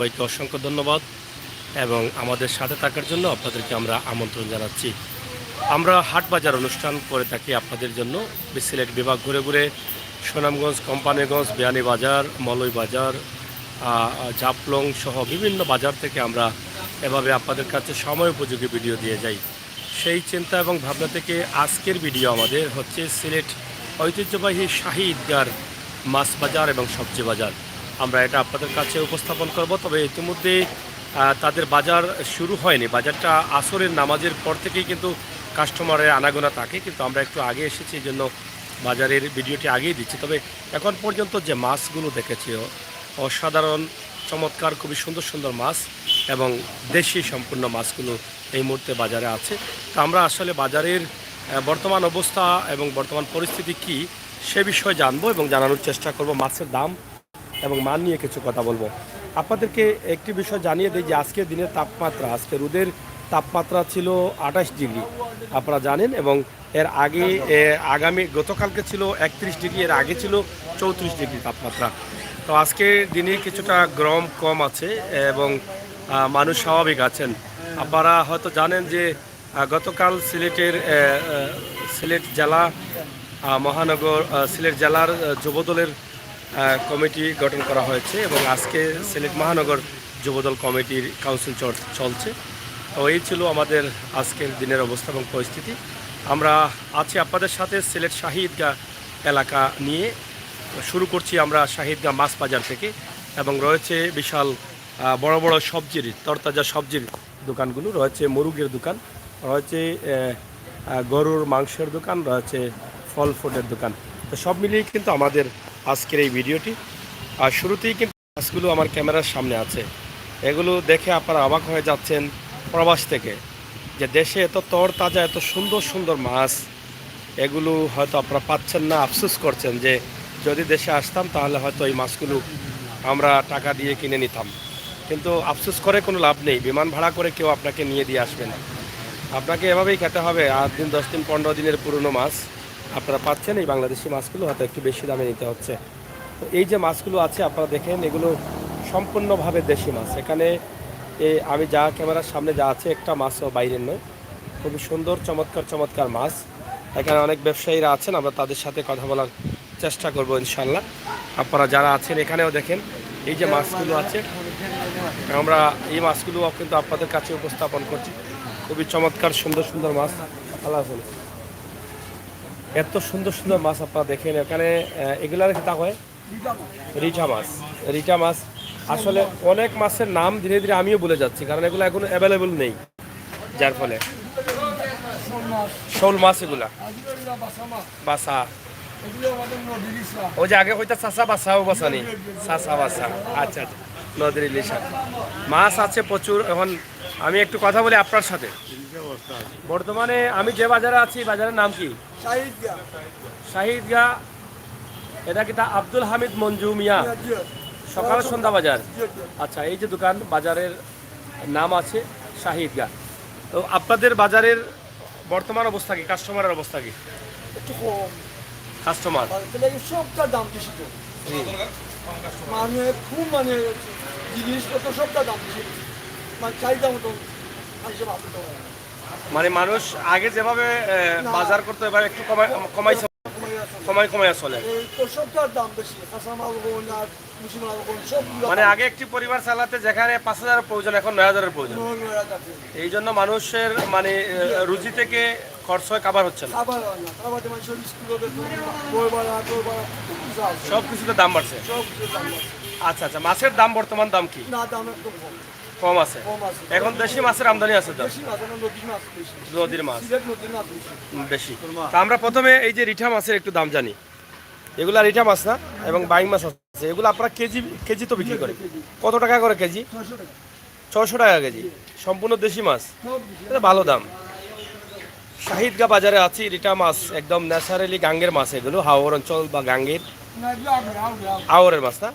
সবাইকে অসংখ্য ধন্যবাদ এবং আমাদের সাথে থাকার জন্য আপনাদেরকে আমরা আমন্ত্রণ জানাচ্ছি। আমরা হাট বাজার অনুষ্ঠান করে থাকি আপনাদের জন্য। সিলেট বিভাগ ঘুরে ঘুরে সুনামগঞ্জ, কোম্পানিগঞ্জ, বিয়ানীবাজার, মৌলভীবাজার, জাফলং সহ বিভিন্ন বাজার থেকে আমরা এভাবে আপনাদের কাছে সময় উপযোগী ভিডিও দিয়ে যাই। সেই চিন্তা এবং ভাবনা থেকে আজকের ভিডিও আমাদের হচ্ছে সিলেট ঐতিহ্যবাহী শাহী ঈদগার মাছ বাজার এবং সবজি বাজার। আমরা এটা আপনাদের কাছে উপস্থাপন করব। তবে ইতিমধ্যে তাদের বাজার শুরু হয়নি। বাজারটা আসরের নামাজের পর থেকেই কিন্তু কাস্টমারের আনাগোনা থাকে, কিন্তু আমরা একটু আগে এসেছি, এই জন্য বাজারের ভিডিওটি আগেই দিচ্ছি। তবে এখন পর্যন্ত যে মাছগুলো দেখেছি অসাধারণ, চমৎকার, খুবই সুন্দর সুন্দর মাছ এবং দেশি সম্পূর্ণ মাছগুলো এই মুহূর্তে বাজারে আছে। তো আমরা আসলে বাজারের বর্তমান অবস্থা এবং বর্তমান পরিস্থিতি কি সে বিষয়ে জানবো এবং জানানোর চেষ্টা করব। মাছের দাম এবং মান নিয়ে কিছু কথা বলবো। আপনাদেরকে একটি বিষয় জানিয়ে দিই যে আজকের দিনের তাপমাত্রা, আজকে রোদের তাপমাত্রা ছিল 28 ডিগ্রি, আপনারা জানেন, এবং এর আগে গতকালকে ছিল 31 ডিগ্রি, এর আগে ছিল 34 ডিগ্রি তাপমাত্রা। তো আজকের দিনে কিছুটা গরম কম আছে এবং মানুষ স্বাভাবিক আছেন। আপনারা হয়তো জানেন যে গতকাল সিলেট জেলা মহানগর সিলেট জেলার যুবদলের কমিটি গঠন করা হয়েছে এবং আজকে সিলেট মহানগর যুবদল কমিটির কাউন্সিল চলছে। তো এই ছিল আমাদের আজকের দিনের অবস্থা এবং পরিস্থিতি। আমরা আছি আপনাদের সাথে সিলেট শাহী ঈদগাহ এলাকা নিয়ে। শুরু করছি আমরা শাহী ঈদগাহ মাছ বাজার থেকে, এবং রয়েছে বিশাল বড় বড় সবজির, তরতাজা সবজির দোকানগুলো রয়েছে, মুরগের দোকান রয়েছে, গরুর মাংসের দোকান রয়েছে, ফল ফ্রুটের দোকান। তো সব মিলিয়ে কিন্তু আমাদের আজকের এই ভিডিওটি। আর শুরুতেই কিন্তু মাছগুলো আমার ক্যামেরার সামনে আছে। এগুলো দেখে আপনারা অবাক হয়ে যাচ্ছেন প্রবাস থেকে, যে দেশে এত তরতাজা, এত সুন্দর সুন্দর মাছ, এগুলো হয়তো আপনারা পাচ্ছেন না। আফসোস করছেন যে যদি দেশে আসতাম তাহলে হয়তো এই মাছগুলো আমরা টাকা দিয়ে কিনে নিতাম, কিন্তু আফসোস করে কোনো লাভ নেই। বিমান ভাড়া করে কেউ আপনাকে নিয়ে দিয়ে আসবে না, আপনাকে এভাবেই খেতে হবে। 8 দিন 10 দিন 15 দিনের পুরনো মাছ আপনারা পাচ্ছেন। এই বাংলাদেশি মাছগুলো হয়তো একটু বেশি দামে নিতে হচ্ছে। তো এই যে মাছগুলো আছে আপনারা দেখেন, এগুলো সম্পূর্ণভাবে দেশি মাছ। এখানে আমি যা ক্যামেরার সামনে যা আছে, একটা মাছও বাইরের নয়। খুবই সুন্দর চমৎকার চমৎকার মাছ। এখানে অনেক ব্যবসায়ীরা আছেন, আমরা তাদের সাথে কথা বলার চেষ্টা করব ইনশাল্লাহ। আপনারা যারা আছেন এখানেও দেখেন এই যে মাছগুলো আছে, আমরা এই মাছগুলো কিন্তু আপনাদের কাছে উপস্থাপন করছি। খুবই চমৎকার সুন্দর সুন্দর মাছ। আল্লাহ হাফেজ। এত সুন্দর সুন্দর মাছ আপনারা দেখেন এখানে। এগুলার কি তা হয় রিঠা মাছ। রিঠা মাছ আসলে অনেক মাছের নাম ধীরে ধীরে আমিও ভুলে যাচ্ছি, কারণ এগুলো এখন অ্যাভেলেবল নেই, যার ফলে শোল মাছ, এগুলা বাসা, ওই যে আগে হইতা চাষা বাসাও বাসা নেই, চাষা বাসা। আচ্ছা আচ্ছা, নদীর ইলিশা মাছ আছে প্রচুর। এখন আমি একটু কথা বলি আপনার সাথে। বর্তমানে আমি যে বাজারে আছি, বাজারের নাম কি? শাহী ঈদগাহ। এটা কি তা আব্দুল হামিদ মঞ্জু মিয়া সকাল সন্ধ্যা বাজার? আচ্ছা, এই যে দোকান, বাজারের নাম আছে শাহী ঈদগাহ। তো আপনাদের বাজারের বর্তমান অবস্থা কি? কাস্টমারের অবস্থা কি? একটু কম কাস্টমার সবটার দাম বেশি তো, মানে খুব মানে জিনিসপত্র সবটার দাম বেশি, মানে চাহিদা মতো মানে মানুষ আগে যেভাবে বাজার করতো এবার একটু কমাই চলে। সবটার দাম বেশি, কাঁচামাল বলুন আর মুসিমাল বলুন, সবগুলো মানে আগে একটি পরিবার চালাতে যেখানে 5,000 প্রয়োজন, এখন 9,000 প্রয়োজন। এই জন্য মানুষের মানে রুজি থেকে খরচ হয়, কাবার হচ্ছে না। সব কিছুতে দাম বাড়ছে। আচ্ছা আচ্ছা, মাছের দাম বর্তমান দাম কি? কম আছে এখন। দেশি মাছের আমদানি আছে তো, নদীর মাছ বেশি। তা আমরা প্রথমে এই যে রিঠা মাছের একটু দাম জানি। এগুলা রিঠা মাছ না, এবং বাইং মাছ আছে। এগুলো আপনারা কেজি তো বিক্রি করে কত টাকা করে কেজি? 600 টাকা কেজি। সম্পূর্ণ দেশি মাছ, এটা ভালো দাম। শাহী ঈদগাহ বাজারে আছি। রিঠা মাছ একদম ন্যাচারালি গাঙ্গের মাছ, এগুলো হাওর অঞ্চল বা গাঙ্গের আওরের মাছ না।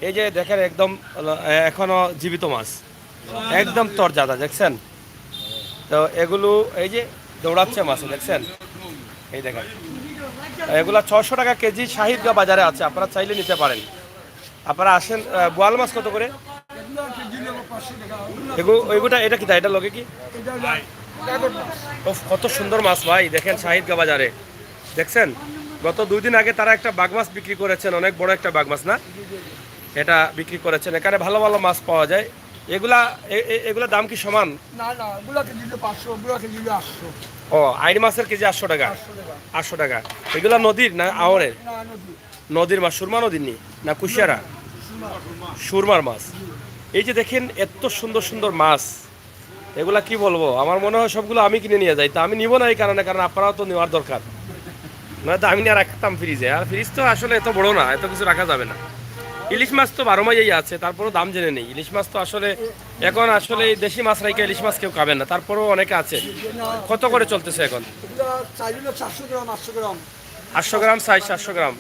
এই যে দেখেন একদম এখনো জীবিত মাছ, একদম তরজাদা, দেখছেন তো? এগুলো এই যে দৌড়াচ্ছে মাছ, দেখছেন? এই দেখেন, এগুলা 600 টাকা কেজি শাহী ঈদগাহ বাজারে আছে। আপনারা চাইলে নিতে পারেন। আপনারা আসেন। বোয়াল মাছ কত করে? 500 টাকা ওইগুটা এটা কি তা এটা লগে কি এটা হলো কাগজ মাছ ওফ, কত সুন্দর মাছ ভাই দেখেন শাহিদগা বাজারে দেখছেন গত 2 দিন আগে তারা একটা বাঘ মাছ বিক্রি করেছেন অনেক বড় একটা বাঘ মাছ না এটা বিক্রি করেছেন এখানে ভালো ভালো মাছ পাওয়া যায় এগুলা এগুলা দাম কি সমান না না ওগুলা কেজি 500 ওগুলা কেজি 800 ও আইড় মাছের কেজি 800 টাকা 800 টাকা এগুলা নদীর না আওরের না নদী নদীর মাছ সুরমা নদীর নি না কুশিয়ারা সুরমার মাছ এই যে দেখেন এত সুন্দর সুন্দর মাছ এগুলা কি বলবো আমার মনে হয় সবগুলো আমি কিনে নিয়ে যাই তা আমি নিব না এই কারণে কারণ আপনারাও তো নেওয়ার দরকার নয়তো আমি নিয়ে রাখতাম ফ্রিজে আর ফ্রিজ তো আসলে এত বড় না এত কিছু রাখা যাবে না ইলিশ মাছ তো 12 মাসেই আছে তারপরেও দাম জেনে নেই ইলিশ মাছ তো আসলে এখন আসলে এই দেশি মাছ রাইকে ইলিশ মাছ কেউ খাবেন না তারপরেও অনেকে আছে কত করে চলতেছে এখন এগুলা চাইলে 400 গ্রাম 800 গ্রাম 800 গ্রাম সাইজ 700 গ্রাম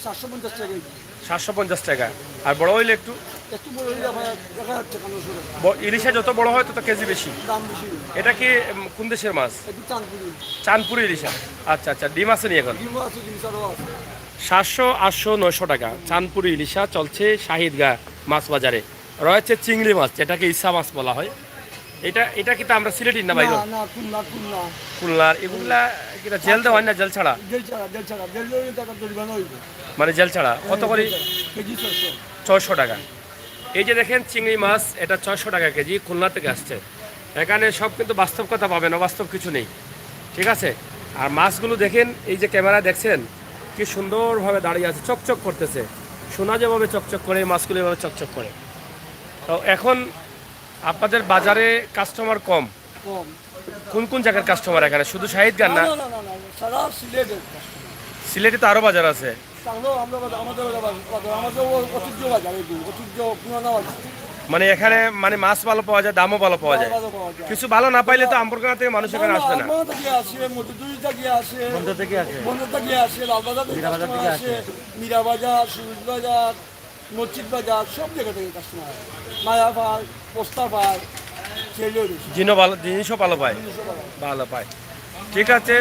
750 টাকা কেজি 750 টাকা আর বড় হইলে একটু একটু বড় হলে আপনার 1000 টাকা 900 টাকা ইলিশে যত বড় হয় তত কেজি বেশি দাম বেশি এটা কি কোন দেশের মাছ একটু চানপুরি চাঁদপুরি ইলিশা আচ্ছা আচ্ছা ডিম আছে নি এখন ডিমও আছে ডিম ছাড়াও আছে 700 800 900 টাকা চাঁদপুরি ইলিশা চলছে শাহিদগা মাছ বাজারে রয়েছে চিংড়ি মাছ যেটাকে ইসা মাছ বলা হয় এটা কিন্তু আমরা সিলেটির না ভাই না না কুন্না খুলনার এগুলা কিটা জেল দেওয়া হয় না জেল ছাড়া দেল ছাড়া দেল লই টাকা জরিমানা হইবে মানে জেল ছাড়া কত করে কেজি 600 600 টাকা এই যে দেখেন চিংড়ি মাছ এটা 600 টাকা কেজি খুলনা থেকে আসছে এখানে সব কিন্তু বাস্তব কথা পাবেন অবাস্তব কিছু নেই ঠিক আছে আর মাছগুলো দেখেন এই যে ক্যামেরা দেখছেন কি সুন্দরভাবে দাঁড়িয়ে আছে চকচক করতেছে সোনা যেভাবে চকচক করে এই মাছগুলো এভাবে চকচক করে তো এখন আপনাদের বাজারে কাস্টমার কম কম কোন কোন জায়গার কাস্টমার এখানে শুধু শাহিদগান না না না সারা সিলেটের সিলেটে তো আরও বাজার আছে তাহলে আমরা আমাদের ঐতিহ্য বাজার এগুলো ঐতিহ্য পুরানো বাজার মানে এখানে মানে মাছ ভালো পাওয়া যায় দামও ভালো পাওয়া যায় ভালো পাওয়া যায় কিছু ভালো না পাইলে তো আমপুরখানা থেকে মানুষ এখানে আসবে না আমার থেকে আসে মধুদুরি থেকে আসে বন্ধ থেকে আসে লালবাজার থেকে আসে মীরাবাজার সুরজ বাজার মসজিদ বাজার সব জায়গা থেকে কাস্টমার মায়া পায় পোস্তা পায় সেগুলো জিনিসও ভালো পায় ভালো পায় ঠিক আছে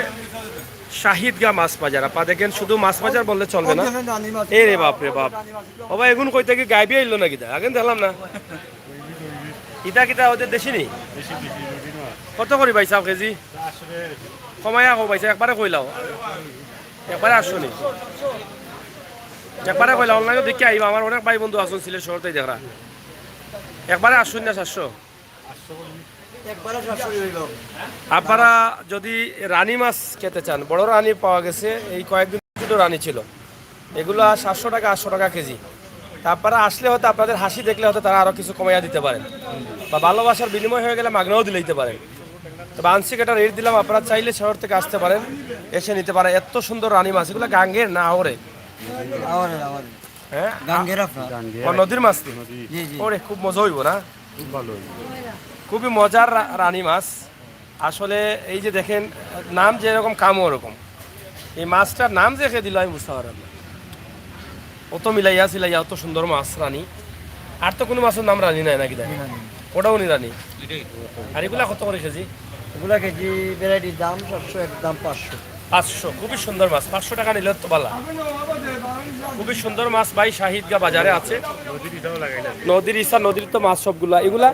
শাহিদগা মাছ বাজার আপা দেখেন শুধু মাছ বাজার বললে চলবে না এ রে বাপ রে বাপ বাবা এগুন কই থেকে গাইবে এলো না কিতা আগে দেখলাম না ইটা কিতা ওদের দেশি নি কত করি ভাই সাহেব কেজি কমায়া কো ভাই একবারে কইলাও একবারে আসছো নি একবারে কইলাও অনলাইনে দেখে আইবা আমার অনেক ভাই বন্ধু আসুন সিলেট শহরতেই দেখরা একবারে আসুন না 700 আপনারা যদি রানী মাছ খেতে চান বড় রানী পাওয়া গেছে এই কয়েকদিন ছোট রানী ছিল এগুলো 700 টাকা 800 টাকা কেজি আপনারা আসলে হয়তো আপনাদের হাসি দেখলে হয়তো তারা আরও কিছু কমাইয়া দিতে পারেন বা ভালোবাসার বিনিময় হয়ে গেলে মাগনাও দিলে দিতে পারেন তবে আংশিক একটা রেট দিলাম আপনারা চাইলে শহর থেকে আসতে পারেন এসে নিতে পারেন এত সুন্দর রানী মাছ এগুলো গাঙ্গের না আওরে হ্যাঁ ও নদীর মাছ ওরে খুব মজা হইব না খুব ভালো খুবই মজার রানী মাছ আসলে এই যে দেখেন নাম যেরকম কাম ওরকম এই মাছটার নাম যে রেখে দিল আমি বুঝতে পারলাম না অত মিলাইয়া সিলাইয়া অত সুন্দর মাছ রানী আর তো কোনো মাছের নাম রানী নাই নাকি দেখেন ওটাও নি রানী আর এগুলা কত করে কেজি এগুলা কেজি ভ্যারাইটির দাম 700 একদম 500 500 খুবই সুন্দর মাছ 500 টাকা নিলে তো ভালো খুবই সুন্দর মাছ ভাই শাহিদগা বাজারে আছে নদীর ইসা নদীর তো মাছ সবগুলা এগুলা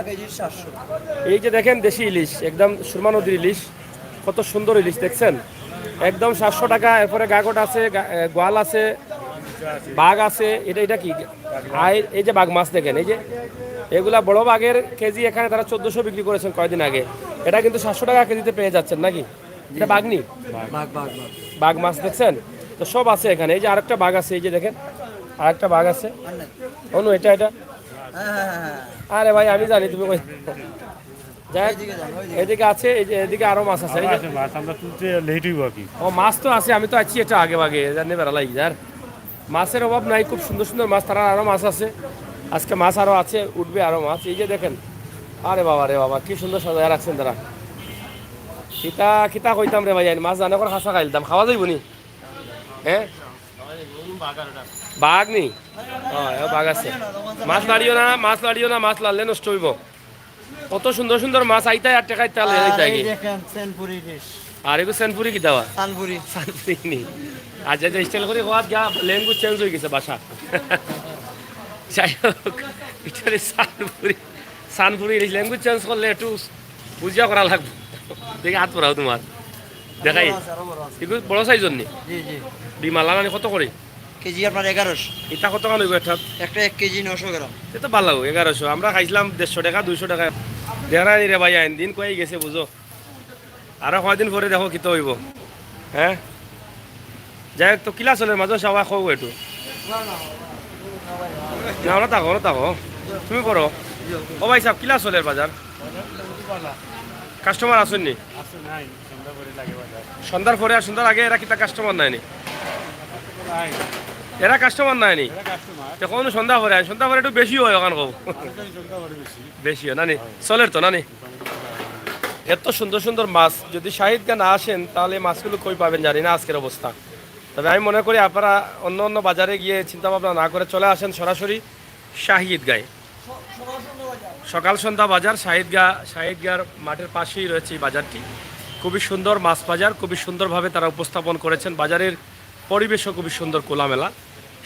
কেজি 700 এই যে দেখেন দেশি ইলিশ একদম সুরমা নদীর ইলিশ কত সুন্দর ইলিশ দেখছেন একদম 700 টাকা এরপরে গাগট আছে গোয়াল আছে বাঘ আছে এটা কি এই যে বাঘ মাছ দেখেন এই যে এগুলা বড় বাঘের কেজি এখানে তারা 1400 বিক্রি করেছেন কয়েকদিন আগে এটা কিন্তু 700 টাকা কেজিতে পেয়ে যাচ্ছেন নাকি এটা বাঘনি বাঘ মাছ দেখছেন তো সব আছে এখানে এই যে আরেকটা বাঘ আছে এই যে দেখেন আরেকটা বাঘ আছে অনু এটা আরে ভাই আমি জানি তুমি কই যাই এদিকে আছে এই যে এদিকে আরো মাছ আছে মাছ আমরা তুলতে লেট হইব কি ও মাছ তো আছে আমি তো আছি এটা আগে ভাগে জানি বেড়ালাই যার মাছের অভাব নাই খুব সুন্দর সুন্দর মাছ তারা আরো মাছ আছে আজকে মাছ আরো আছে উঠবে আরো মাছ এই যে দেখেন আরে বাবা কি সুন্দর সাজায় রাখছেন তারা কিতা কইতাম রে ভাই মাছ জানে করে হাসা খাইলতাম খাওয়া যাইব নি হ্যাঁ বাঘ নি বাঘ আছে মাছ লাড়িও না মাছ লাড়লে নষ্ট হইব কত সুন্দর সুন্দর মাছ আইতাই আর টাকাই তালে আর এগো সেনপুরি কি দেওয়া সানপুরি নি আজ যে স্টাইল করে হওয়ার যা ল্যাঙ্গুয়েজ চেঞ্জ হয়ে গেছে ভাষা যাই হোক এটা সানপুরি সানপুরি ইংলিশ ল্যাঙ্গুয়েজ চেঞ্জ করলে একটু বুঝিয়া করা লাগবে। দেখি হাত পড়াও তোমার দেখাই এগুলো বড় সাইজর নি জি জি ডিমালা মানে কত করে কেজি আপনার 1100 এটা কত কান হইব একটা একটা 1 কেজি 900 গ্রাম এ তো ভালো 1100 আমরা খাইছিলাম 150 টাকা 200 টাকা দেখানি রে ভাই আইন দিন কয়ে গেছে বুঝো আরো কয়দিন পরে দেখো কিতো হইব হ্যাঁ যাই হোক তো কিলা চলে মাঝে সবাই খাও একটু না ওরা থাকো তুমি করো ও ভাই সাহেব কিলা চলে বাজার কাস্টমার আসেননি সন্ধ্যার পরে আর সন্ধ্যার আগে এরা কিতা কাস্টমার নাইনি এরা কাস্টমার নাইনি তখন সন্ধ্যা পরে সন্ধ্যা পরে একটু বেশি হয় ওখান কব বেশি হয় নানি চলের তো নানি এত সুন্দর সুন্দর মাছ যদি শাহিদগা না আসেন তাহলে মাছগুলো কই পাবেন জানি না আজকের অবস্থা। তবে আমি মনে করি আপনারা অন্য অন্য বাজারে গিয়ে চিন্তা ভাবনা না করে চলে আসেন সরাসরি শাহিদগায়। সকাল সন্ধ্যা বাজার শাহিদগার মাঠের পাশেই রয়েছে এই বাজারটি। খুবই সুন্দর মাছ বাজার, খুবই সুন্দরভাবে তারা উপস্থাপন করেছেন। বাজারের পরিবেশও খুবই সুন্দর, খোলামেলা।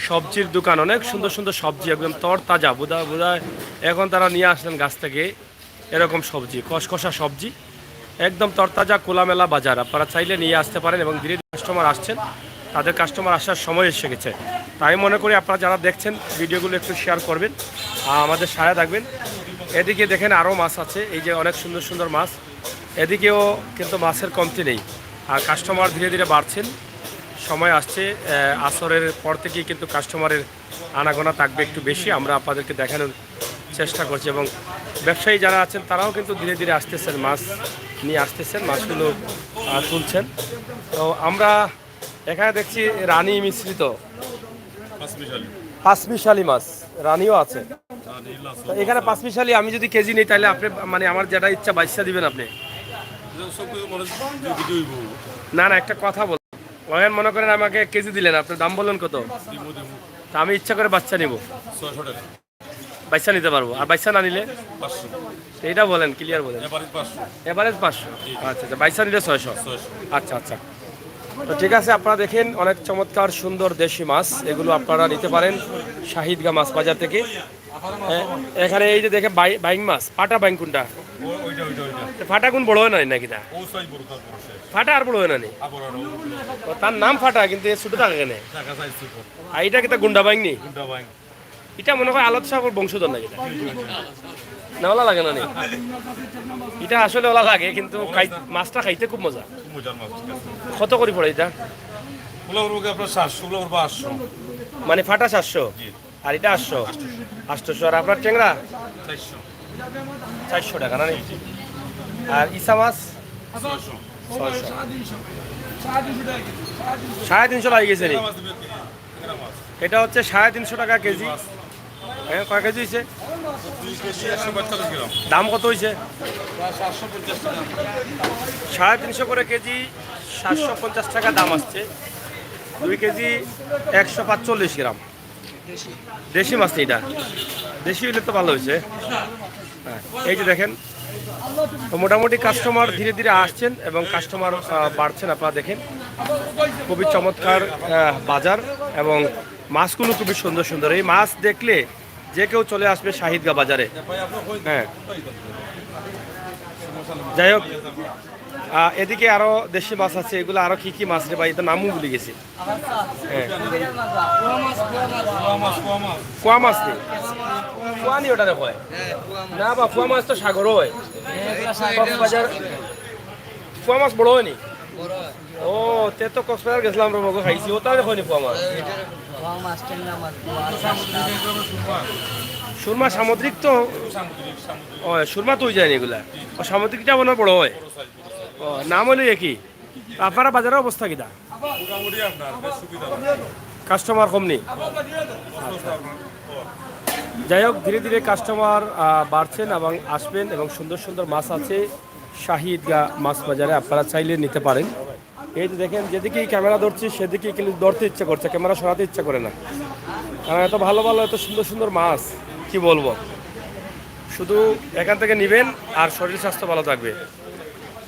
সবজির দোকান, অনেক সুন্দর সুন্দর সবজি, একদম তরতাজা বোধা এখন তারা নিয়ে আসলেন গাছ থেকে এরকম সবজি, কষকষা সবজি, একদম তরতাজা খোলামেলা বাজার। আপনারা চাইলে নিয়ে আসতে পারেন এবং ধীরে ধীরে কাস্টমার আসছেন, তাদের কাস্টমার আসার সময় এসে গেছে। তাই মনে করি আপনারা যারা দেখছেন ভিডিওগুলো একটু শেয়ার করবেন আর আমাদের সাথে থাকবেন। এদিকে দেখেন আরও মাছ আছে, এই যে অনেক সুন্দর সুন্দর মাছ, এদিকেও কিন্তু মাছের কমতি নেই। আর কাস্টমার ধীরে ধীরে বাড়ছেন, সময় আসছে আসরের পর থেকেই কিন্তু কাস্টমারের আনাগোনা থাকবে একটু বেশি। আমরা আপনাদেরকে দেখানোর চেষ্টা করছি এবং ব্যবসায়ী যারা আছেন তারাও কিন্তু ধীরে ধীরে আসতেছেন, মাছ নিয়ে আসতেছেন, মাছগুলো তুলছেন। তো আমরা এখানে দেখছি রানী মিশ্রিত পাঁচমিশালি মাছ, রানীও আছে। তো এখানে পাঁচমিশালি আমি যদি কেজি নিই তাহলে আপনি মানে আমার যেটা ইচ্ছা বাইশা দিবেন আপনি? না না, একটা কথা বল, ওখানে মনে করেন আমাকে কেজি দিলেন, আপনার দাম বললেন কত? তা আমি ইচ্ছা করে বাচ্চা নিব, বাচ্চা নিতে পারবো, আর বাচ্চা না নিলে এইটা বলেন, ক্লিয়ার বলেন। এভারেজ 500। আচ্ছা আচ্ছা, বাচ্চা নিলে 600। আচ্ছা আচ্ছা, তো ঠিক আছে। আপনারা দেখেন অনেক চমৎকার সুন্দর দেশি মাছ, এগুলো আপনারা নিতে পারেন শাহিদগা মাছ বাজার থেকে। এখানে এই যে দেখে বাইং মাছ, ফাটা বাইং কোনটা? ফাটা কোন বড় হয় না নাকি? তা ফাটা আর বড় হয় না নি, তার নাম ফাটা, কিন্তু ছোট থাকে কেন? আর এটা কিন্তু গুন্ডা বাইং নি, এটা মনে হয় আলাদা সাগর বংশধর নাকি? না ওলা লাগে না নি, এটা আসলে ওলা লাগে, কিন্তু মাছটা খাইতে খুব মজা। কত করে পড়ে এটা? মানে ফাটা 700 আর এটা 800। আর আপনার ট্যাংরা 400 টাকা না? আর ইসা মাছ 350 লাগে গেছে নি। এটা হচ্ছে 350 টাকা কেজি। হ্যাঁ, কয় কেজি হয়েছে? দাম কত হয়েছে? 350 করে কেজি, 750 টাকা দাম আসছে। 2 কেজি 145 গ্রাম দেশি মাছ। এটা দেশি হইলে তো ভালো হয়েছে। হ্যাঁ, এই যে দেখেন, তো মোটামুটি কাস্টমার ধীরে ধীরে আসছেন এবং কাস্টমার বাড়ছেন। আপনারা দেখেন খুবই চমৎকার বাজার এবং মাছগুলো খুবই সুন্দর সুন্দর। এই মাছ দেখলে যে কেউ চলে আসবে শাহিদগা বাজারে। হ্যাঁ, যাই হোক, এদিকে আরো দেশি মাছ আছে। এগুলো আরো কি কি মাছ রে ভাই, এটা নামও ভুলে গেছি। হ্যাঁ, কুয়া মাছ নেই, কুয়া নি ওটা দেখো না বা কুয়া মাছ তো সাগরও হয়। কক্সবাজার কুয়া মাছ বড় হয়নি? ও, তে তো কক্সবাজার গেছিলাম রে, মগো খাইছি, ওটা দেখো নি কুয়া মাছ। সুরমা সামুদ্রিক তো, ও সুরমা তো যায়নি এগুলা, ও সামুদ্রিকটা মনে বড় হয়। ও, নাম হলো একই। আপনারা বাজারের অবস্থা কিনা? কাস্টমার কম নেই? যাই হোক, ধীরে ধীরে কাস্টমার বাড়ছেন এবং আসবেন এবং সুন্দর সুন্দর মাছ আছে শাহিদগা মাছ বাজারে, আপনারা চাইলে নিতে পারেন। এই যে দেখেন, যেদিকেই ক্যামেরা ধরছি সেদিকেই কিন্তু ধরতে ইচ্ছা করছে, ক্যামেরা সরাতে ইচ্ছা করে না, কারণ এত ভালো ভালো এত সুন্দর সুন্দর মাছ কি বলবো। শুধু এখান থেকে নেবেন আর শরীর স্বাস্থ্য ভালো থাকবে।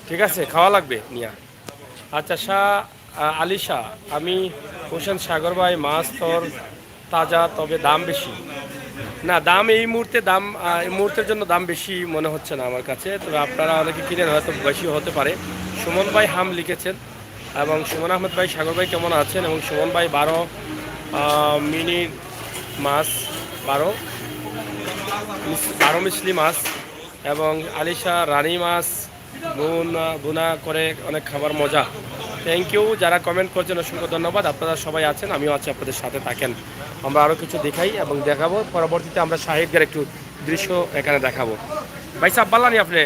ঠিক আছে, খাওয়া লাগবে নিয়া। আচ্ছা, শাহ আলিশা, আমি হোসেন সাগর ভাই, মাছ তোর তাজা, তবে দাম বেশি। না দাম এই মুহূর্তে দাম এই মুহূর্তের জন্য দাম বেশি মনে হচ্ছে না আমার কাছে, তবে আপনারা অনেকে কিনেন হয়তো বেশি হতে পারে। সুমন ভাই হাম লিখেছেন এবং সুমন আহমেদ ভাই সাগর ভাই কেমন আছেন, এবং সুমন ভাই 12 মিনিট মাছ 12 মিশলি মাছ এবং আলিশা রানী মাছ বুনা করে অনেক খাবার মজা। থ্যাংক ইউ যারা কমেন্ট করছেন, অসংখ্য ধন্যবাদ। আপনারা সবাই আছেন, আমিও আছি, আপনাদের সাথে থাকেন। আমরা আরও কিছু দেখাই এবং দেখাবো পরবর্তীতে। আমরা শাহিদদের একটু দৃশ্য এখানে দেখাবো। ভাই সাহেব বাল্লানি আপনি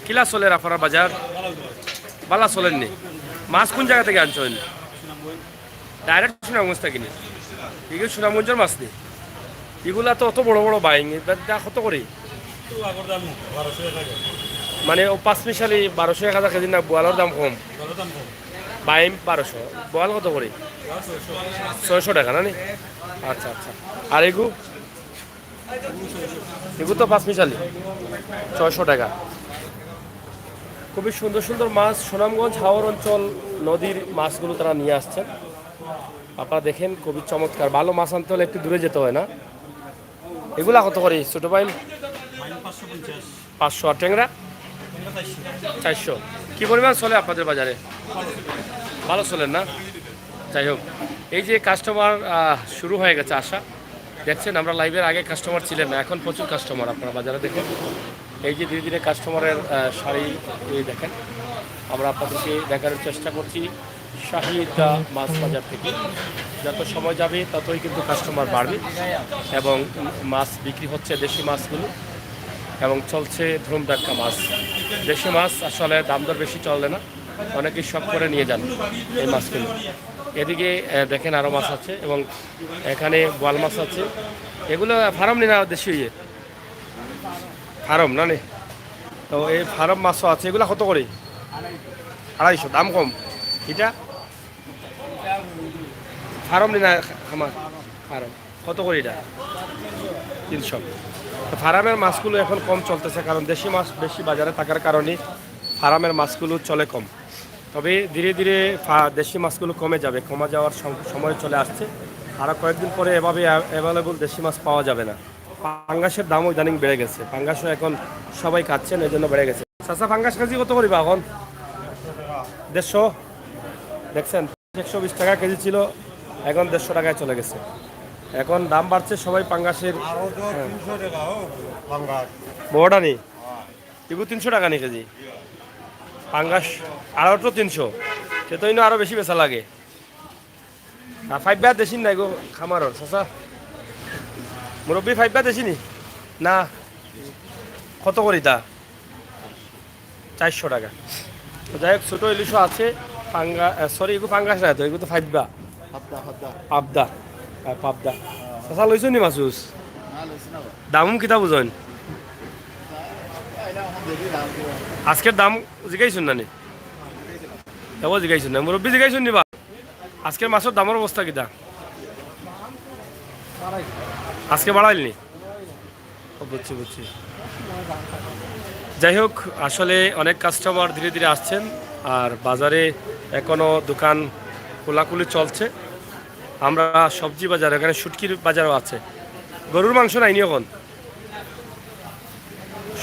কিলা চলের আপনার বাজার বালা চলেননি? মাছ কোন জায়গা থেকে আনছেন? ডাইরেক্ট সুনামগঞ্জ থেকে কিনে? এগুলো সুনামগঞ্জের মাছ নেই, এগুলা তো অত বড় বড় বাইং, কত করে মানে ও 5 মিশালি 1200 1000 কেজি না? বোয়ালের দাম কম, বাইম 1200, বোয়াল কত করে? 600 টাকা না নি? আচ্ছা আচ্ছা। আর এগু তো 5 মিশালি 600 টাকা। খুবই সুন্দর সুন্দর মাছ সুনামগঞ্জ হাওর অঞ্চল নদীর মাছগুলো তারা নিয়ে আসছেন। আপনারা দেখেন খুবই চমৎকার। ভালো মাছ আনতে হলে একটু দূরে যেতে হয় না? এগুলা কত করে ছোটো বাইম? 500। আর ট্যাংরা 400। কী পরিমাণ চলে আপনাদের বাজারে? ভালো চলেন না? যাই হোক, এই যে কাস্টমার শুরু হয়ে গেছে আসা, দেখছেন আমরা লাইভের আগে কাস্টমার ছিলেন না, এখন প্রচুর কাস্টমার আপনারা বাজারে দেখেন। এই যে ধীরে ধীরে কাস্টমারের সারি দেখেন, আমরা আপনাদেরকে দেখানোর চেষ্টা করছি শাহিদ মাছ বাজার থেকে। যত সময় যাবে ততই কিন্তু কাস্টমার বাড়বে এবং মাছ বিক্রি হচ্ছে দেশি মাছগুলো এবং চলছে ধুমধাক্কা মাছ। দেশি মাছ আসলে দাম দর বেশি চলে না, অনেকেই শখ করে নিয়ে যান এই মাছগুলো। এদিকে দেখেন আরও মাছ আছে এবং এখানে বোয়াল মাছ আছে। এগুলো ফার্ম নি না? দেশি ইয়ে ফার্ম না নে? তো এই ফার্ম মাছও আছে। এগুলো কত করে? 250। দাম কম। এটা ফার্ম নি না? আমার ফার্ম কত করে এটা? 300। তো ফার্মের মাছগুলো এখন কম চলতেছে, কারণ দেশি মাছ বেশি বাজারে থাকার কারণে ফার্মের মাছগুলো চলে কম। তবে ধীরে ধীরে দেশি মাছগুলো কমে যাবে, কমে যাওয়ার সময় চলে আসছে। আরও কয়েকদিন পরে এভাবে অ্যাভেলেবল দেশি মাছ পাওয়া যাবে না। পাঙ্গাসের দামও ইদানিং বেড়ে গেছে, পাঙ্গাসও এখন সবাই খাচ্ছেন, এই জন্য বেড়ে গেছে। চাচা পাঙ্গাস কেজি কত করিবা এখন? 150। দেখছেন 120 টাকা কেজি ছিল, এখন 150 টাকায় চলে গেছে। এখন দাম বাড়ছে, সবাই পাঙ্গাসের বড়টা নেই। এগুলো 300 টাকা নেই কেজি পাঙ্গাস। আরও তো 300, সে তো আরও বেশি বেচা লাগে। আর 5 ব্যাট দেশি নাই গো খামারর চাচা? মুরব্বী 5 ব্যাট দেশি নি না? কত করি তা? 400 টাকা। তো যাই হোক, ছোটো ইলিশও আছে। সরি এগুলো পাঙ্গাস না তো, এগুলো তো 5 বা পাবদা। পাবদা চাচা লইছো নি মাছুস? দামও কিতা বুঝেন? আজকের দাম জিগাইছুন না নি? যাবো জিগাইছুন না? মুরব্বী জিগাইছুন নি বা আজকের মাছের দামের অবস্থা কিতা? আজকে বাড়াইলনি? বুঝছি বুঝছি। যাই হোক, আসলে অনেক কাস্টমার ধীরে ধীরে আসছেন আর বাজারে এখনও দোকান খোলাখুলি চলছে। আমরা সবজি বাজার, এখানে শুটকির বাজারও আছে। গরুর মাংস নাইনি এখন?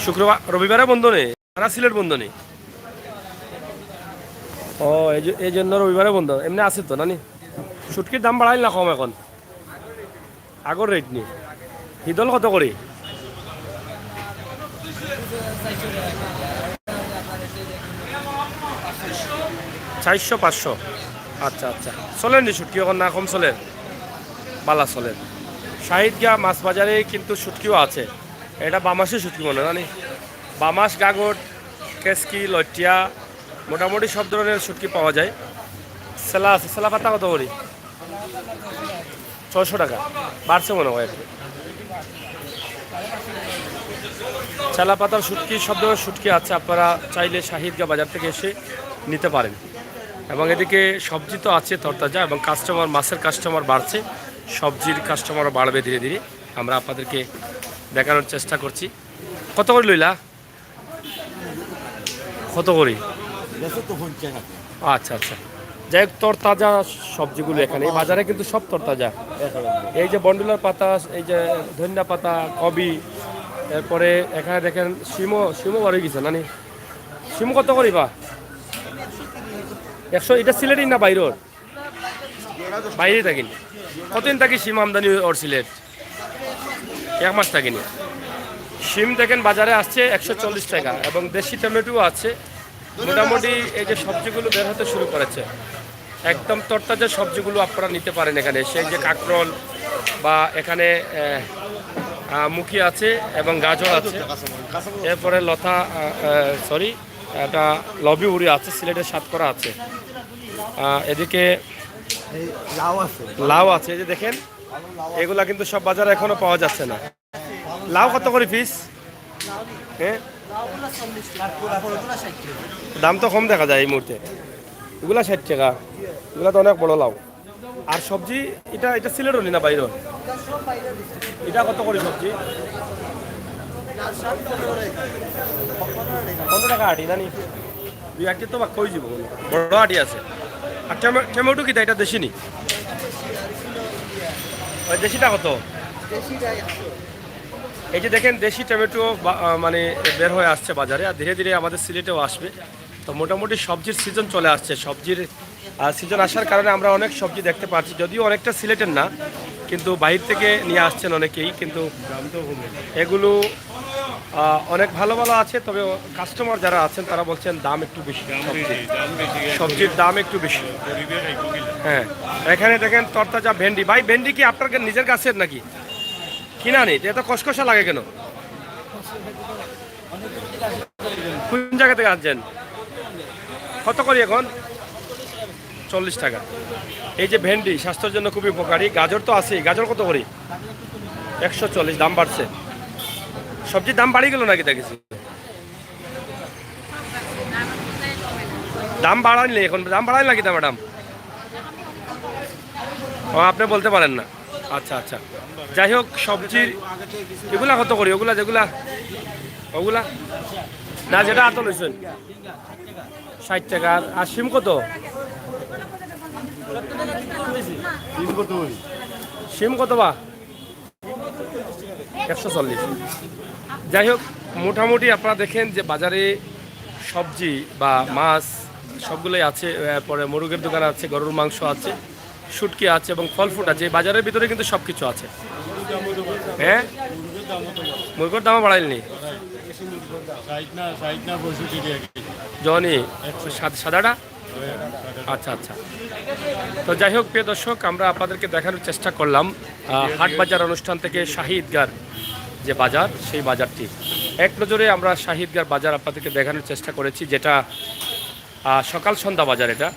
শুক্রবার রবিবারে বন্ধ নেই? সারা সিলেট বন্ধ নেই? ও এই জন্য রবিবারে বন্ধ, এমনি আছে তো নানি? শুটকির দাম বাড়াইল না কম এখন? আগর রেট নেই। হিদল কত করে? 400 500। আচ্ছা আচ্ছা। চলেন নি শুটকি এখন না কম চলেন? বালা চলেন। শাহিদগা মাছ বাজারে কিন্তু শুটকিও আছে। এটা বামাসের শুটকি মনে হয় নানি? বামাস, গাগট, কেসকি, লটিয়া, মোটামুটি সব ধরনের শুটকি পাওয়া যায়। সেলা আছে, সেলা পাতা কত করি? 600 টাকা। বাড়ছে মনে হয় একটু। চেলা পাতার শুটকি, সব ধরনের শুটকি আছে। আপনারা চাইলে শাহিদগা বাজার থেকে এসে নিতে পারেন। এবং এদিকে সবজি তো আছে তরতাজা, এবং কাস্টমার, মাছের কাস্টমার বাড়ছে, সবজির কাস্টমারও বাড়বে ধীরে ধীরে। আমরা আপনাদেরকে দেখানোর চেষ্টা করছি। কত করে লইলা? কত করি? আচ্ছা আচ্ছা। যাই হোক তরতাজা সবজিগুলো এখানে এই বাজারে কিন্তু সব তরতাজা। এই যে বন্ডুলার পাতা, এই যে ধনিয়া পাতা, কবি, এরপরে এখানে দেখেন শিমও বাড়ি গেছে নানি। শিম কত করিবা? 100। এটা সিলেটই না বাইরের? বাইরেই থাকিনি। কতদিন থাকি শিম আমদানি ওর সিলেট? 1 মাস থাকিনি। শিম দেখেন বাজারে আসছে 140 টাকা এবং দেশি টমেটো আছে। মোটামুটি এই যে সবজিগুলো বের হতে শুরু করেছে, একদম তরতাজা সবজিগুলো আপনারা নিতে পারেন এখানে। সেই যে কাঁকরোল বা এখানে মুখি আছে এবং গাজর আছে, এরপরে লতা সরি এটা লবি উড়ি আছে, সিলেটের সাতকরা আছে, এদিকে লাউ আছে। এই যে দেখেন এগুলা কিন্তু সব বাজারে এখনো পাওয়া যাচ্ছে না। লাউ কত করে পিস? হ্যাঁ, দাম তো কম দেখা যায় এই মুহূর্তে। এগুলা 60 টাকা, এগুলা তো অনেক বড় লাউ। আর সবজি এটা সিলেটও নি না বাইরেও? এটা কত করে সবজি? 15 টাকা আটি জানি। 2-1 তো কই যাব, বড় আটি আছে। আর টমেটো কিটা এটা দেশি নি? ওই দেশিটা কত? এই যে দেখেন দেশি টমেটো মানে বের হয়ে আসছে বাজারে, আর ধীরে ধীরে আমাদের সিলেটেও আসবে। তো মোটামুটি সবজির সিজন চলে আসছে। সবজির সিজন আসার কারণে আমরা অনেক সবজি দেখতে পাচ্ছি, যদিও অনেকটা সিলেটের না, কিন্তু বাইরে থেকে নিয়ে আসছেন অনেকেই। কিন্তু এগুলো অনেক ভালো ভালো আছে, তবে কাস্টমার যারা আছেন তারা বলছেন দাম একটু বেশি, সবজির দাম একটু বেশি। হ্যাঁ, এখানে দেখেন তরতাজা ভেন্ডি। ভাই ভেন্ডি কি আপনার নিজের গাছের নাকি কিনা নেই? এটা কষকষা লাগে কেন? কোন জায়গা থেকে আনছেন? কত করি এখন? 40 টাকা। এই যে ভেন্ডি স্বাস্থ্যের জন্য খুবই উপকারী। গাজর তো আছেই, গাজর কত করি? 140। দাম বাড়ছে, সবজির দাম বাড়ি গেল নাকি দেখেছি? দাম বাড়াইনি এখন, দাম বাড়াই নাকি তা ম্যাডাম? ও আপনি বলতে পারেন না। আচ্ছা আচ্ছা, যাই হোক সবজির এগুলা কত করি? ওগুলা যেগুলা ওগুলা না, যেটা আত লইছেন 60 টাকা। আর শিম কত? শিম কত বা? 140। যাই হোক মোটামুটি আপনারা দেখেন যে বাজারে সবজি বা মাছ সবগুলোই আছে। পরে মুরগের দোকান আছে, গরুর মাংস আছে, শুটকি আছে এবং ফল ফ্রুট আছে। এই বাজারের ভিতরে কিন্তু সব কিছু আছে। হ্যাঁ, মুরগের দামও বাড়াইনি জনি সাদাটা? আচ্ছা আচ্ছা। তো যাই হোক প্রিয় দর্শক, আমরা আপনাদেরকে দেখানোর চেষ্টা করলাম হাট বাজার অনুষ্ঠান থেকে শাহী ঈদগার যে বাজার, সেই বাজারটি এক নজরে আমরা শাহী ঈদগার বাজার আপনাদেরকে দেখানোর চেষ্টা করেছি, যেটা সকাল সন্ধ্যা বাজার। এটা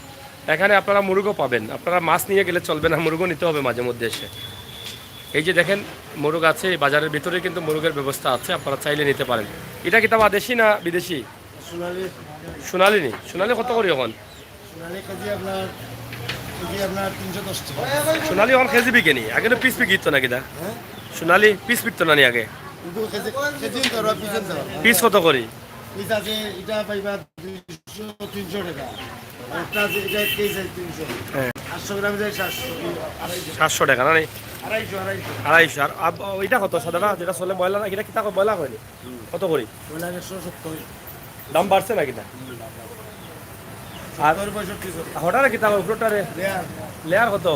এখানে আপনারা মুরগও পাবেন। আপনারা মাছ নিয়ে গেলে চলবে না, মুরগও নিতে হবে মাঝে মধ্যে এসে। এই যে দেখেন মুরগ আছে, এই বাজারের ভিতরে কিন্তু মুরগের ব্যবস্থা আছে, আপনারা চাইলে নিতে পারেন। এটা কি তা দেশি না বিদেশি? সোনালি নি? সোনালি কত করি এখন? সোনালি এখন কেজি বিকে নি? আগে তো পিস বিকিত না কিনা? সোনালি পিস বিকতো না নি আগে? পিস কত করি? 700 টাকা না? 250। আর ওইটা কত সাদাটা যেটা চলে বয়লা না? এটা কি তা বয়লা হয়নি? কত করি? দাম বাড়ছে নাকি না? আর হঠাৎ কি তা উপরটারে লেয়ার কত?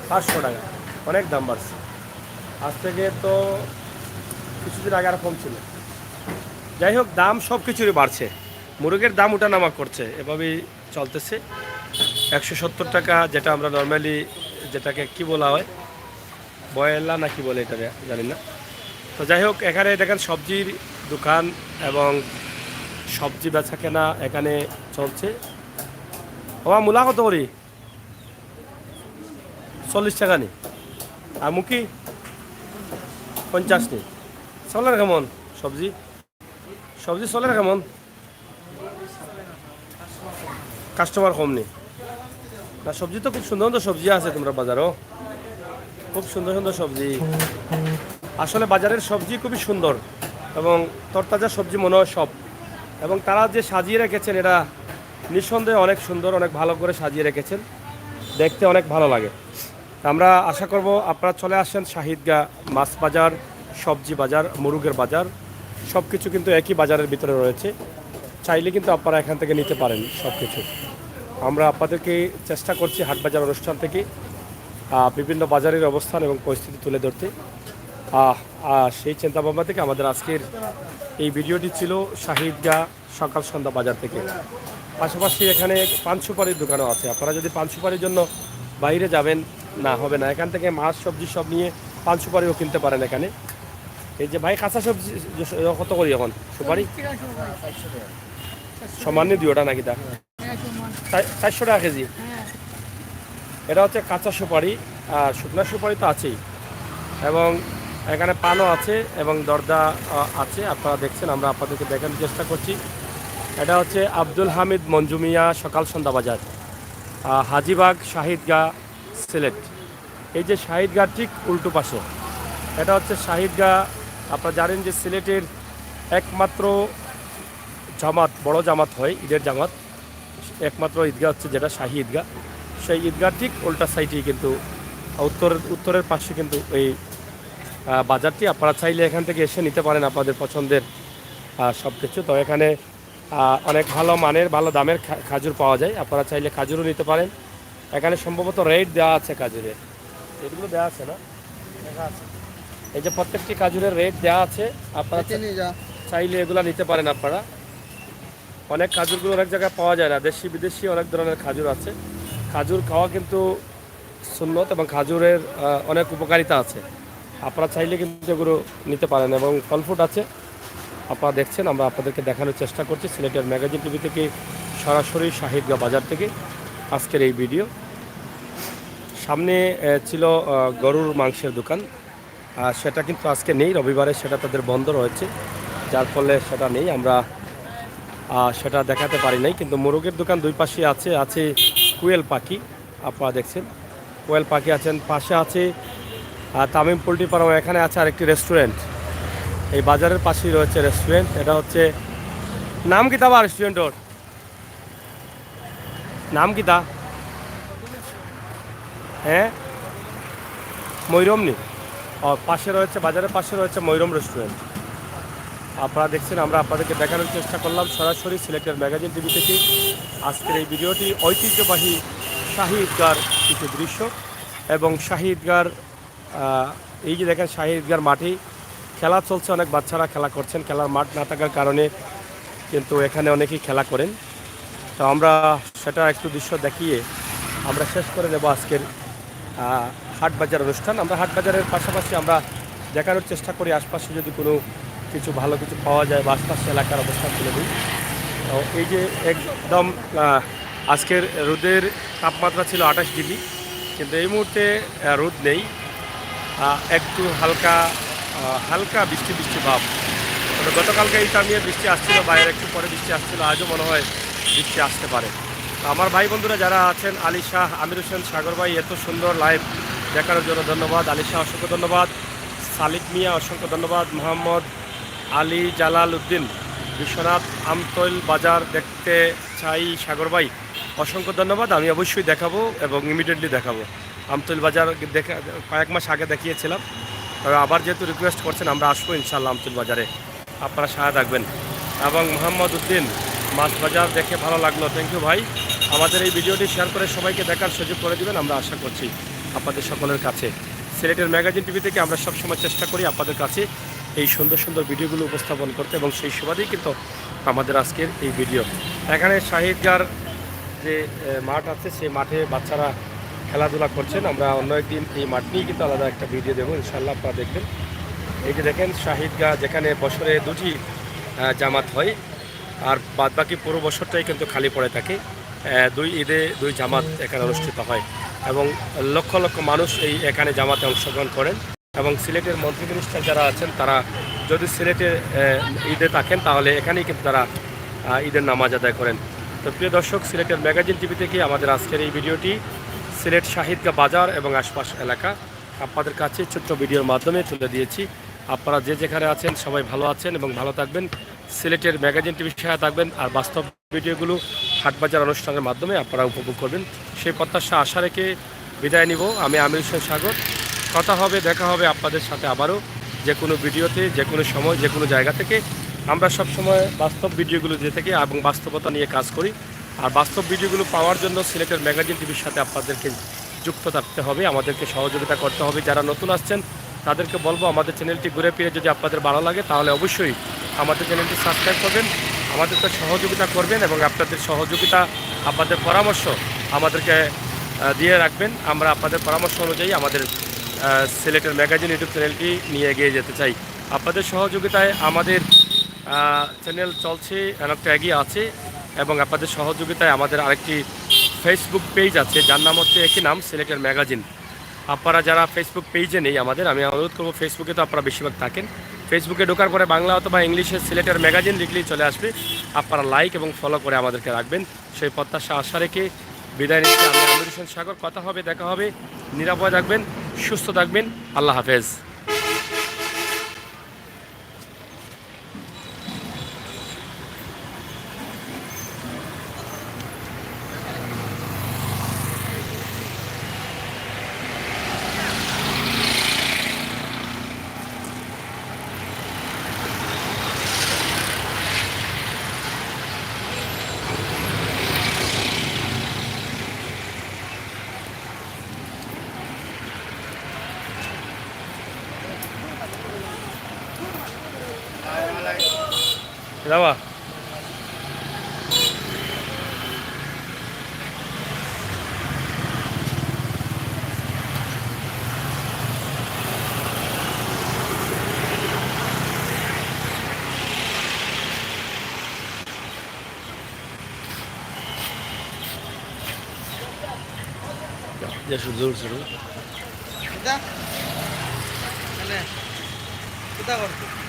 500 টাকা। অনেক দাম বাড়ছে। আজ থেকে তো কিছুদিন আগে আর কম ছিল। যাই হোক দাম সব কিছুরই বাড়ছে, মুরগের দাম ওঠানামা করছে, এভাবেই চলতেছে। 170 টাকা, যেটা আমরা নর্মালি যেটাকে কি বলা হয়, বয়লা না কি বলে এটা জানি না। তো যাই হোক এখানে দেখেন সবজির দোকান এবং সবজি বেচা কেনা এখানে চলছে। আমার মূলা কত করি? 40 টাকা নি? আর মুখি 50 নি? চলে না কেমন সবজি? সবজি চলে না কেমন? কাস্টমার কম নেই না? সবজি তো খুব সুন্দর সুন্দর সবজি আছে তোমরা বাজারও, খুব সুন্দর সুন্দর সবজি। আসলে বাজারের সবজি খুবই সুন্দর এবং তরতাজা সবজি মনে হয় সব, এবং তারা যে সাজিয়ে রেখেছেন এটা নিঃসন্দেহে অনেক সুন্দর, অনেক ভালো করে সাজিয়ে রেখেছেন, দেখতে অনেক ভালো লাগে। আমরা আশা করব আপনারা চলে আসেন শাহিদগাঁ মাছ বাজার, সবজি বাজার, মুরুগের বাজার, সব কিছু কিন্তু একই বাজারের ভিতরে রয়েছে। চাইলে কিন্তু আপনারা এখান থেকে নিতে পারেন সব কিছু। আমরা আপনাদেরকে চেষ্টা করছি হাটবাজার অনুষ্ঠান থেকে বিভিন্ন বাজারের অবস্থান এবং পরিস্থিতি তুলে ধরতে। সেই চিন্তাভাবনা থেকে আমাদের আজকের এই ভিডিওটি ছিল শাহিদগাঁ সকাল সন্ধ্যা বাজার থেকে। পাশাপাশি এখানে পান সুপারির দোকানও আছে। আপনারা যদি পান সুপারির জন্য বাইরে যাবেন, না হবে না, এখান থেকে মাছ সবজি সব নিয়ে পান সুপারিও কিনতে পারেন এখানে। এই যে ভাই কাঁচা সবজি কত করি এখন সুপারি? সমান্য দুইটা নাকি তা 400 টাকা কেজি। এটা হচ্ছে কাঁচা সুপারি, আর শুকনা সুপারি তো আছেই, এবং এখানে পানও আছে এবং দরদা আছে। আপনারা দেখছেন, আমরা আপনাদেরকে দেখানোর চেষ্টা করছি। এটা হচ্ছে আব্দুল হামিদ মঞ্জুমিয়া সকাল সন্ধ্যা বাজার, হাজিবাগ, শাহিদগাঁ, সিলেট। এই যে শাহিদগাঁ ঠিক উল্টো পাশে, এটা হচ্ছে শাহিদগাঁ। আপনারা জানেন যে সিলেটের একমাত্র জামাত, বড় জামাত হয়, ঈদের জামাত, একমাত্র ঈদগাহ হচ্ছে যেটা শাহী ঈদগাহ। সেই ঈদগাহ ঠিক উল্টা সাইডেই কিন্তু উত্তরের পাশে কিন্তু এই বাজারটি। আপনারা চাইলে এখান থেকে এসে নিতে পারেন আপনাদের পছন্দের সব কিছু। তো এখানে অনেক ভালো মানের, ভালো দামের খাজুর পাওয়া যায়। আপনারা চাইলে খাজুরও নিতে পারেন। এখানে সম্ভবত রেট দেওয়া আছে খাজুরের, এগুলো দেওয়া আছে না, দেখা আছে। এই যে প্রত্যেকটি খাজুরের রেট দেওয়া আছে, আপনারা চাইলে এগুলো নিতে পারেন। আপনারা অনেক খাজুরগুলো অনেক জায়গায় পাওয়া যায় না, দেশি বিদেশি অনেক ধরনের খাজুর আছে। খাজুর খাওয়া কিন্তু সুন্নত এবং খাজুরের অনেক উপকারিতা আছে। আপনারা চাইলে কিন্তু এগুলো নিতে পারেন, এবং ফল ফ্রুট আছে। আপনারা দেখছেন, আমরা আপনাদেরকে দেখানোর চেষ্টা করছি সিলেটের ম্যাগাজিন টিভি থেকে, সরাসরি শাহিদগাঁ বাজার থেকে আজকের এই ভিডিও। সামনে ছিল গরুর মাংসের দোকান, সেটা কিন্তু আজকে নেই, রবিবারে সেটা তাদের বন্ধ রয়েছে, যার ফলে সেটা নেই, আমরা সেটা দেখাতে পারি নাই। কিন্তু মোরগের দোকান দুই পাশে আছে। আছে কোয়েল পাখি, আপনারা দেখছেন কোয়েল পাখি আছেন, পাশে আছে তামিম পোল্ট্রি ফার্ম। এখানে আছে আরেকটি রেস্টুরেন্ট, এই বাজারের পাশেই রয়েছে রেস্টুরেন্ট। এটা হচ্ছে নাম কি তা রেস্টুরেন্টর নাম কি তা? হ্যাঁ, ময়ূরমনি। পাশে রয়েছে, বাজারের পাশে রয়েছে ময়ূরম রেস্টুরেন্ট। আপনারা দেখছেন, আমরা আপনাদেরকে দেখানোর চেষ্টা করলাম সরাসরি সিলেটের ম্যাগাজিন টিভি থেকে আজকের এই ভিডিওটি। ঐতিহ্যবাহী শাহী ঈদগাহর কিছু দৃশ্য, এবং শাহী ঈদগাহর এই যে দেখেন শাহী ঈদগাহর মাঠে খেলা চলছে, অনেক বাচ্চারা খেলা করছেন। খেলার মাঠ না থাকার কারণে কিন্তু এখানে অনেকেই খেলা করেন। তো আমরা সেটা একটু দৃশ্য দেখিয়ে আমরা শেষ করে দেবো আজকের হাট বাজার অনুষ্ঠান। আমরা হাট বাজারের পাশাপাশি আমরা দেখানোর চেষ্টা করি আশপাশে যদি কোনো কিছু ভালো কিছু পাওয়া যায় বা আশপাশে এলাকার অবস্থান তুলে দিই। তো এই যে একদম আজকের রোদের তাপমাত্রা ছিল 28 ডিগ্রি, কিন্তু এই মুহূর্তে রোদ নেই, একটু হালকা হালকা বৃষ্টি বৃষ্টি ভাব। তবে গতকালকে এই টাইমে বৃষ্টি আসছিল, বাইরে একটু পরে বৃষ্টি আসছিল, আজও মনে হয় বৃষ্টি আসতে পারে। আমার ভাই বন্ধুরা যারা আছেন, আলী শাহ, আমির হোসেন, সাগর ভাই, এত সুন্দর লাইভ দেখানোর জন্য ধন্যবাদ। আলী শাহ অসংখ্য ধন্যবাদ, সালিক মিয়া অসংখ্য ধন্যবাদ, মোহাম্মদ আলী জালাল উদ্দিন, বিশ্বনাথ, আমতৈল বাজার দেখতে চাই সাগর ভাই, অসংখ্য ধন্যবাদ। আমি অবশ্যই দেখাবো এবং ইমিডিয়েটলি দেখাবো। আমতৈল বাজার দেখা কয়েক মাস আগে দেখিয়েছিলাম, তবে আবার যেহেতু রিকোয়েস্ট করছেন আমরা আসবো ইনশাআল্লাহ আমতৈল বাজারে, আপনারা সাহায্য রাখবেন। এবং মোহাম্মদ উদ্দিন, মাছ বাজার দেখে ভালো লাগলো, থ্যাংক ইউ ভাই। আমাদের এই ভিডিওটি শেয়ার করে সবাইকে দেখার সুযোগ করে দেবেন, আমরা আশা করছি আপনাদের সকলের কাছে। সিলেটের ম্যাগাজিন টিভি থেকে আমরা সবসময় চেষ্টা করি আপনাদের কাছে এই সুন্দর সুন্দর ভিডিওগুলো উপস্থাপন করতে, এবং সেই সুবাদেই কিন্তু আমাদের আজকের এই ভিডিও। এখানে শাহিদগাঁর যে মাঠ আছে, সেই মাঠে বাচ্চারা খেলাধুলা করছেন। আমরা অন্য একদিন এই মাঠ নিয়ে কিন্তু আলাদা একটা ভিডিও দেবো ইনশাআল্লাহ, আপনারা দেখবেন। এই যে দেখেন শাহিদগাঁ, যেখানে বছরে দুটি জামাত হয়, আর বাদবাকি পুরো বছরটাই কিন্তু খালি পড়ে থাকে। দুই ঈদে দুই জামাত এখানে অনুষ্ঠিত হয়, এবং লক্ষ লক্ষ মানুষ এই এখানে জামাতে অংশগ্রহণ করেন। এবং সিলেটের মন্ত্রী মিনিস্টার যারা আছেন, তারা যদি সিলেটে ঈদে থাকেন তাহলে এখানেই কিন্তু তারা ঈদের নামাজ আদায় করেন। তো প্রিয় দর্শক, সিলেটের ম্যাগাজিন টিভি থেকে আমাদের আজকের এই ভিডিওটি সিলেট শাহিদগাঁ বাজার এবং আশপাশ এলাকা আপনাদের কাছে ছোট্ট ভিডিওর মাধ্যমে তুলে দিয়েছি। আপনারা যে যেখানে আছেন সবাই ভালো আছেন এবং ভালো থাকবেন। সিলেটের ম্যাগাজিন টিভির সাথে থাকবেন, আর বাস্তব ভিডিওগুলো হাটবাজার অনুষ্ঠানের মাধ্যমে আপনারা উপভোগ করবেন সেই প্রত্যাশা আশা রেখে বিদায় নিব। আমি আমির হোসেন সাগর। কথা হবে, দেখা হবে আপনাদের সাথে আবারও যে কোনো ভিডিওতে, যে কোনো সময়, যে কোনো জায়গা থেকে। আমরা সব সময় বাস্তব ভিডিওগুলো দিয়ে থাকি এবং বাস্তবতা নিয়ে কাজ করি। আর বাস্তব ভিডিওগুলো পাওয়ার জন্য সিলেটের ম্যাগাজিন টিভির সাথে আপনাদেরকে যুক্ত থাকতে হবে, আমাদেরকে সহযোগিতা করতে হবে। যারা নতুন আসছেন তাদেরকে বলবো আমাদের চ্যানেলটি ঘুরে ফিরে যদি আপনাদের ভালো লাগে তাহলে অবশ্যই আমাদের চ্যানেলটি সাবস্ক্রাইব করবেন, আমাদেরকে সহযোগিতা করবেন এবং আপনাদের সহযোগিতা, আপনাদের পরামর্শ আমাদেরকে দিয়ে রাখবেন। আমরা আপনাদের পরামর্শ অনুযায়ী আমাদের সিলেটের ম্যাগাজিন ইউটিউব চ্যানেলটি নিয়ে এগিয়ে যেতে চাই। আপনাদের সহযোগিতায় আমাদের চ্যানেল চলছে, অনেকটা এগিয়ে আছে এবং আপনাদের সহযোগিতায় আমাদের আরেকটি ফেসবুক পেজ আছে যার নাম হচ্ছে একই নাম সিলেটের ম্যাগাজিন। আপনারা যারা ফেসবুক পেজে নেই আমাদের, আমি অনুরোধ করবো ফেসবুকে তো আপনারা বেশিরভাগ থাকেন, ফেসবুকে ঢোকার পরে বাংলা অথবা ইংলিশে সিলেটের ম্যাগাজিন লিখলেই চলে আসবে। আপনারা লাইক এবং ফলো করে আমাদেরকে রাখবেন সেই প্রত্যাশা আশা রেখে বিদায় নিচ্ছি। আমি আমির হোসেন সাগর। কথা হবে, দেখা হবে। নিরাপদ থাকবেন, সুস্থ থাকবেন। আল্লাহ হাফেজ। যাওয়া জোর জোর কোথা করতো